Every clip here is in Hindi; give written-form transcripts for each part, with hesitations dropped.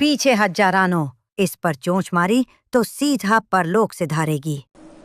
पीछे हट जा रानो, इस पर चोंच मारी तो सीधा परलोक से धारेगी।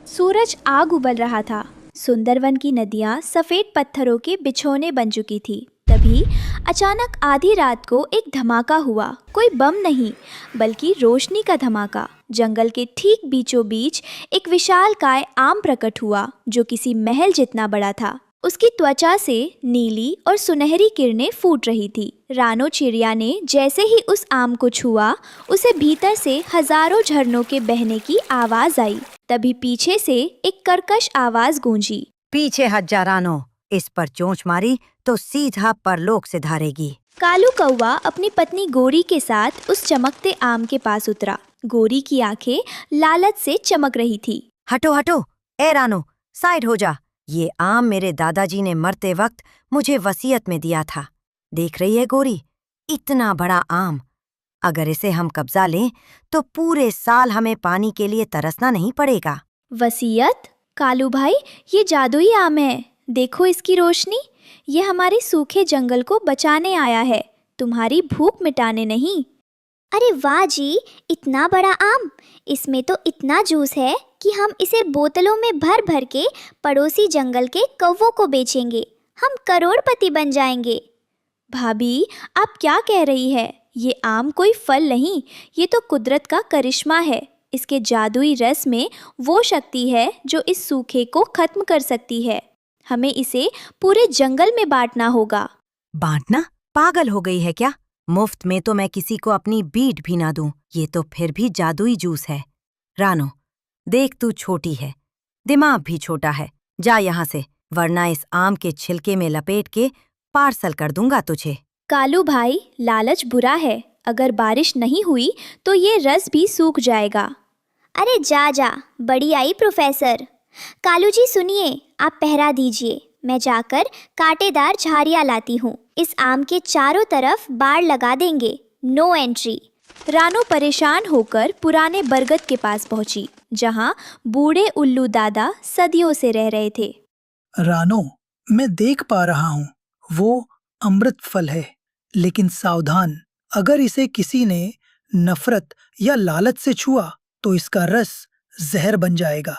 सूरज आग उबल रहा था। सुंदरवन की नदियां सफेद पत्थरों के बिछौने बन चुकी थी। तभी अचानक आधी रात को एक धमाका हुआ। कोई बम नहीं, बल्कि रोशनी का धमाका। जंगल के ठीक बीचों बीच एक विशालकाय आम प्रकट हुआ, जो किसी महल जितना बड़ा था। उसकी त्वचा से नीली और सुनहरी किरणें फूट रही थी। रानो चिड़िया ने जैसे ही उस आम को छुआ, उसे भीतर से हजारों झरनों के बहने की आवाज आई। तभी पीछे से एक कर्कश आवाज गूंजी। पीछे हट जा रानो, इस पर चोंच मारी तो सीधा परलोक से धारेगी। कालू कौवा अपनी पत्नी गोरी के साथ उस चमकते आम के पास उतरा। गोरी की आंखें लालच से चमक रही थी। हटो हटो, ए रानो, साइड हो जा। ये आम मेरे दादाजी ने मरते वक्त मुझे वसीयत में दिया था। देख रही है गोरी, इतना बड़ा आम। अगर इसे हम कब्जा लें तो पूरे साल हमें पानी के लिए तरसना नहीं पड़ेगा। वसीयत? कालू भाई, ये जादुई आम है। देखो इसकी रोशनी। ये हमारे सूखे जंगल को बचाने आया है, तुम्हारी भूख मिटाने नहीं। अरे वाह जी, इतना बड़ा आम! इसमें तो इतना जूस है कि हम इसे बोतलों में भर भर के पड़ोसी जंगल के कौवों को बेचेंगे। हम करोड़पति बन जाएंगे। भाभी, आप क्या कह रही है? ये आम कोई फल नहीं, ये तो कुदरत का करिश्मा है। इसके जादुई रस में वो शक्ति है जो इस सूखे को खत्म कर सकती है। हमें इसे पूरे जंगल में बांटना होगा। बांटना? पागल हो गई है क्या? मुफ्त में तो मैं किसी को अपनी बीट भी ना दूं। ये तो फिर भी जादुई जूस है। रानो, देख तू छोटी है, दिमाग भी छोटा है। जा यहाँ से, वरना इस आम के छिलके में लपेट के पार्सल कर दूंगा तुझे। कालू भाई, लालच बुरा है। अगर बारिश नहीं हुई तो ये रस भी सूख जाएगा। अरे जा जा, बड़ी आई प्रोफेसर। कालू जी सुनिए, आप पहरा दीजिए, मैं जाकर कांटेदार झाड़ियाँ लाती हूँ। इस आम के चारों तरफ बाड़ लगा देंगे, नो एंट्री। रानो परेशान होकर पुराने बरगद के पास पहुंची, जहां बूढ़े उल्लू दादा सदियों से रह रहे थे। रानो, मैं देख पा रहा हूँ, वो अमृत फल है, लेकिन सावधान, अगर इसे किसी ने नफरत या लालच से छुआ तो इसका रस जहर बन जाएगा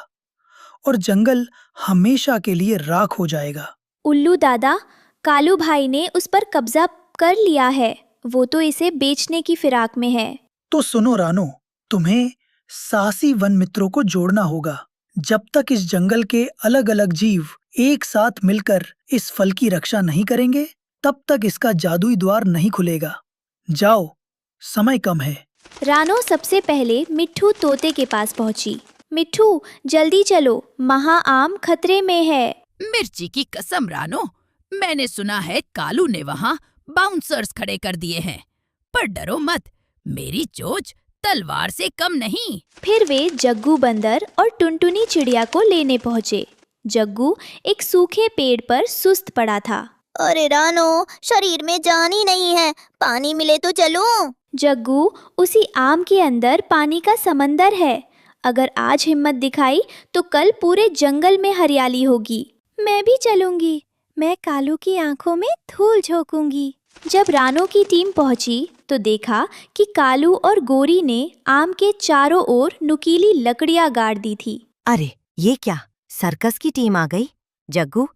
और जंगल हमेशा के लिए राख हो जाएगा। उल्लू दादा, कालू भाई ने उस पर कब्जा कर लिया है। वो तो इसे बेचने की फिराक में है। तो सुनो रानो, तुम्हें साहसी वन मित्रों को जोड़ना होगा। जब तक इस जंगल के अलग अलग जीव एक साथ मिलकर इस फल की रक्षा नहीं करेंगे, तब तक इसका जादुई द्वार नहीं खुलेगा। जाओ, समय कम है। रानो सबसे पहले मिट्ठू तोते के पास पहुंची। मिट्ठू, जल्दी चलो, महाआम खतरे में है। मिर्ची की कसम रानो, मैंने सुना है कालू ने वहाँ बाउंसर्स खड़े कर दिए हैं। पर डरो मत, मेरी चोंच तलवार से कम नहीं। फिर वे जग्गू बंदर और टुनटुनी चिड़िया को लेने पहुंचे। जग्गू एक सूखे पेड़ पर सुस्त पड़ा था। अरे रानो, शरीर में जान ही नहीं है, पानी मिले तो चलो। जग्गू, उसी आम के अंदर पानी का समंदर है। अगर आज हिम्मत दिखाई तो कल पूरे जंगल में हरियाली होगी। मैं भी चलूंगी, मैं कालू की आंखों में धूल झोंकूंगी। जब रानो की टीम पहुंची तो देखा कि कालू और गोरी ने आम के चारों ओर नुकीली लकड़ियां गाड़ दी थी। अरे ये क्या, सर्कस की टीम आ गई? जग्गू,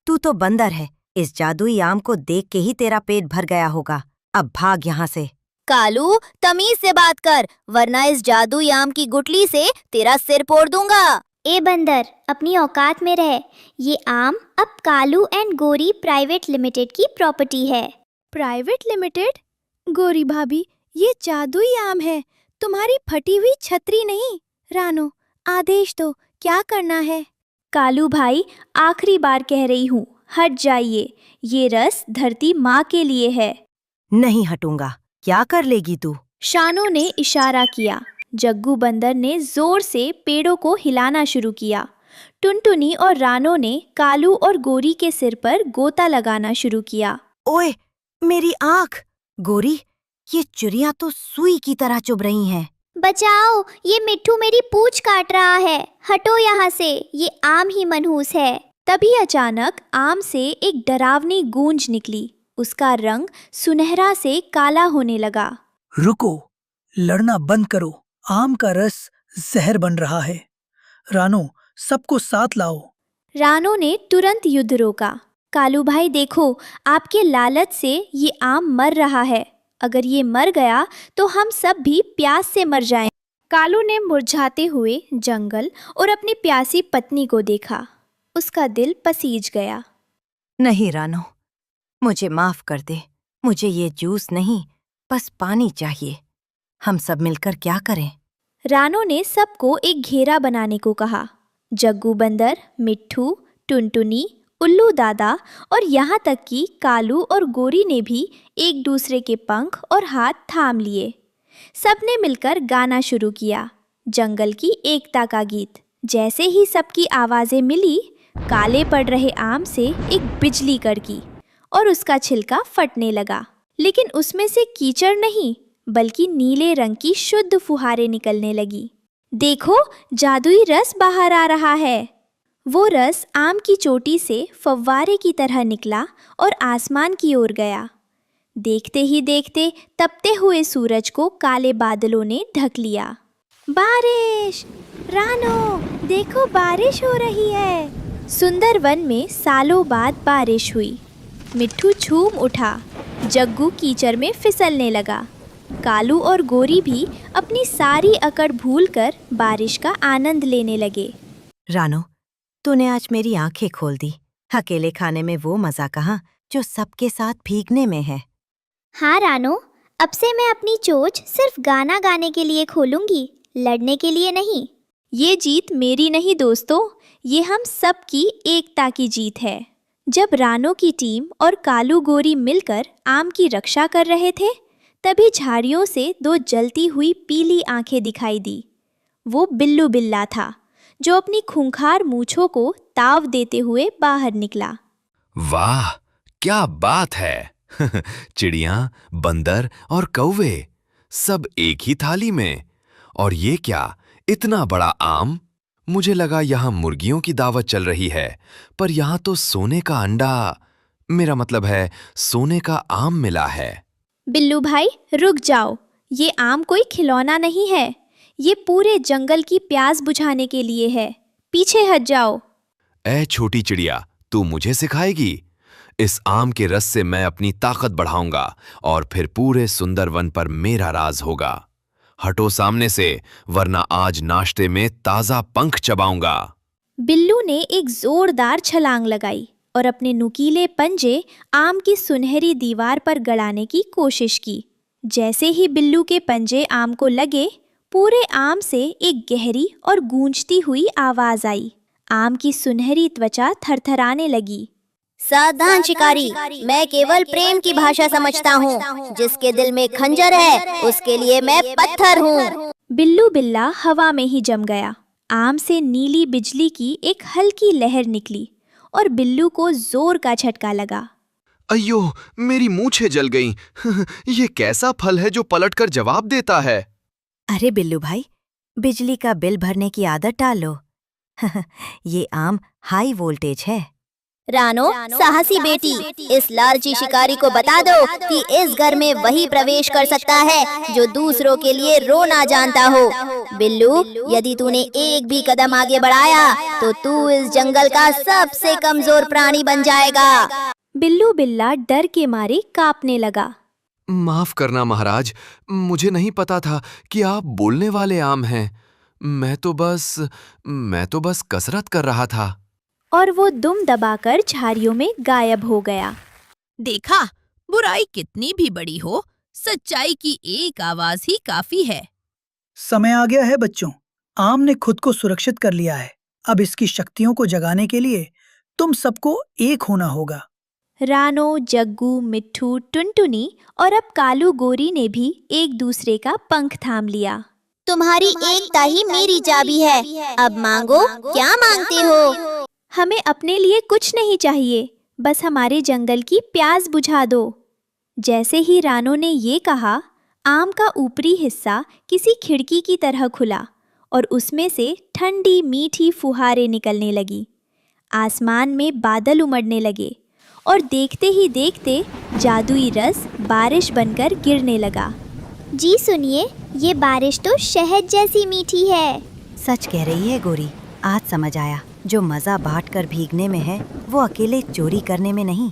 तू तो बंदर है। इस जादुई आम को देख के ही तेरा पेट भर गया होगा। अब भाग यहाँ से। कालू, तमीज से बात कर, वरना इस जादुई आम की गुठली से तेरा सिर फोड़ दूंगा। ए बंदर, अपनी औकात में रह। ये आम अब कालू एंड गोरी प्राइवेट लिमिटेड की प्रॉपर्टी है। Private limited? गोरी भाभी, ये जादुई आम है, तुम्हारी फटी हुई छतरी नहीं। रानो, आदेश दो, क्या करना है? कालू भाई, आखिरी बार कह रही हूँ, हट जाइए। ये रस धरती माँ के लिए है। नहीं हटूंगा। क्या कर लेगी तू? शानो ने इशारा किया। जग्गू बंदर ने जोर से पेड़ों को हिलाना शुरू किया। टुनटुनी और रानो ने कालू और गोरी के सिर पर गोता लगाना शुरू किया। ओए, मेरी आँख! गोरी, ये चिड़िया तो सुई की तरह चुभ रही हैं। बचाओ, ये मिट्ठू मेरी पूंछ काट रहा है। हटो यहाँ से, ये आम ही मनहूस है। तभी अचानक आम से एक डरावनी गूंज निकली। उसका रंग सुनहरा से काला होने लगा। रुको, लड़ना बंद करो। आम का रस जहर बन रहा है। रानो, सबको साथ लाओ। रानो ने तुरंत युद्ध रोका। कालू भाई देखो, आपके लालच से ये आम मर रहा है। अगर ये मर गया तो हम सब भी प्यास से मर जाएं। कालू ने मुरझाते हुए जंगल और अपनी प्यासी पत्नी को देखा। उसका दिल पसीज गया। नहीं रानो, मुझे माफ कर दे। मुझे ये जूस नहीं, बस पानी चाहिए। हम सब मिलकर क्या करें? रानो ने सबको एक घेरा बनाने को कहा। जग्गू बंदर, मिट्ठू, टुनटुनी, उल्लू दादा और यहाँ तक कि कालू और गोरी ने भी एक दूसरे के पंख और हाथ थाम लिए। सबने मिलकर गाना शुरू किया, जंगल की एकता का गीत। जैसे ही सबकी आवाज़ें मिली, काले पड़ रहे आम से एक बिजली कड़की और उसका छिलका फटने लगा। लेकिन उसमें से कीचड़ नहीं, बल्कि नीले रंग की शुद्ध फुहारें निकलने लगी। देखो, जादुई रस बाहर आ रहा है। वो रस आम की चोटी से फव्वारे की तरह निकला और आसमान की ओर गया। देखते ही देखते तपते हुए सूरज को काले बादलों ने ढक लिया। बारिश! रानो, देखो बारिश हो रही है। सुंदरवन में सालों बाद बारिश हुई। मिट्ठू झूम उठा, जग्गू कीचड़ में फिसलने लगा। कालू और गोरी भी अपनी सारी अकड़ भूलकर बारिश का आनंद लेने लगे। रानो, तूने आज मेरी आंखें खोल दी। अकेले खाने में वो मजा कहाँ जो सबके साथ भीगने में है। हाँ रानो, अब से मैं अपनी चोंच सिर्फ गाना गाने के लिए खोलूंगी, लड़ने के लिए नहीं। ये जीत मेरी नहीं दोस्तों, ये हम सब की एकता की जीत है। जब रानो की टीम और कालू गोरी मिलकर आम की रक्षा कर रहे थे, तभी झाड़ियों से दो जलती हुई पीली आंखें दिखाई दी। वो बिल्लू बिल्ला था, जो अपनी खूंखार मूंछों को ताव देते हुए बाहर निकला। वाह, क्या बात है! चिड़िया, बंदर और कौवे सब एक ही थाली में। और ये क्या, इतना बड़ा आम! मुझे लगा यहाँ मुर्गियों की दावत चल रही है, पर यहाँ तो सोने का अंडा, मेरा मतलब है सोने का आम मिला है। बिल्लू भाई रुक जाओ, ये आम कोई खिलौना नहीं है। ये पूरे जंगल की प्यास बुझाने के लिए है। पीछे हट जाओ। ऐ छोटी चिड़िया, तू मुझे सिखाएगी? इस आम के रस से मैं अपनी ताकत बढ़ाऊंगा और फिर पूरे सुंदरवन पर मेरा राज होगा। हटो सामने से, वरना आज नाश्ते में ताजा पंख चबाऊंगा। बिल्लू ने एक जोरदार छलांग लगाई और अपने नुकीले पंजे आम की सुनहरी दीवार पर गड़ाने की कोशिश की। जैसे ही बिल्लू के पंजे आम को लगे, पूरे आम से एक गहरी और गूंजती हुई आवाज आई। आम की सुनहरी त्वचा थरथराने लगी। सावधान शिकारी, मैं केवल प्रेम की भाषा समझता हूँ। जिसके दिल में खंजर है, उसके लिए मैं पत्थर हूँ। बिल्लू बिल्ला हवा में ही जम गया। आम से नीली बिजली की एक हल्की लहर निकली और बिल्लू को जोर का झटका लगा। अయ్यो, मेरी मूंछें जल गईं। ये कैसा फल है जो पलटकर जवाब देता है? अरे बिल्लू भाई, बिजली का बिल भरने की आदत डाल लो। ये आम हाई वोल्टेज है। रानो, साहसी बेटी, इस लालची शिकारी को बता दो कि इस घर में वही प्रवेश कर सकता है जो दूसरों के लिए रोना जानता हो। बिल्लू, यदि तूने एक भी कदम आगे बढ़ाया तो तू इस जंगल का सबसे कमजोर प्राणी बन जाएगा। बिल्लू बिल्ला डर के मारे कांपने लगा। माफ करना महाराज, मुझे नहीं पता था कि आप बोलने वाले आम हैं। मैं तो बस कसरत कर रहा था। और वो दुम दबाकर झाड़ियों में गायब हो गया। देखा, बुराई कितनी भी बड़ी हो, सच्चाई की एक आवाज ही काफी है। समय आ गया है बच्चों। आम ने खुद को सुरक्षित कर लिया है। अब इसकी शक्तियों को जगाने के लिए तुम सबको एक होना होगा। रानो, जग्गू, मिट्ठू, टुनटुनी और अब कालू गोरी ने भी एक दूसरे का पंख थाम लिया। तुम्हारी एकता ही मेरी चाबी है। अब मांगो, क्या मांगते हो? हमें अपने लिए कुछ नहीं चाहिए, बस हमारे जंगल की प्यास बुझा दो। जैसे ही रानो ने ये कहा, आम का ऊपरी हिस्सा किसी खिड़की की तरह खुला और उसमें से ठंडी मीठी फुहारें निकलने लगी। आसमान में बादल उमड़ने लगे और देखते ही देखते जादुई रस बारिश बनकर गिरने लगा। जी सुनिए, ये बारिश तो शहद जैसी मीठी है। सच कह रही है गोरी। आज समझ आया, जो मजा बांट कर भीगने में है वो अकेले चोरी करने में नहीं।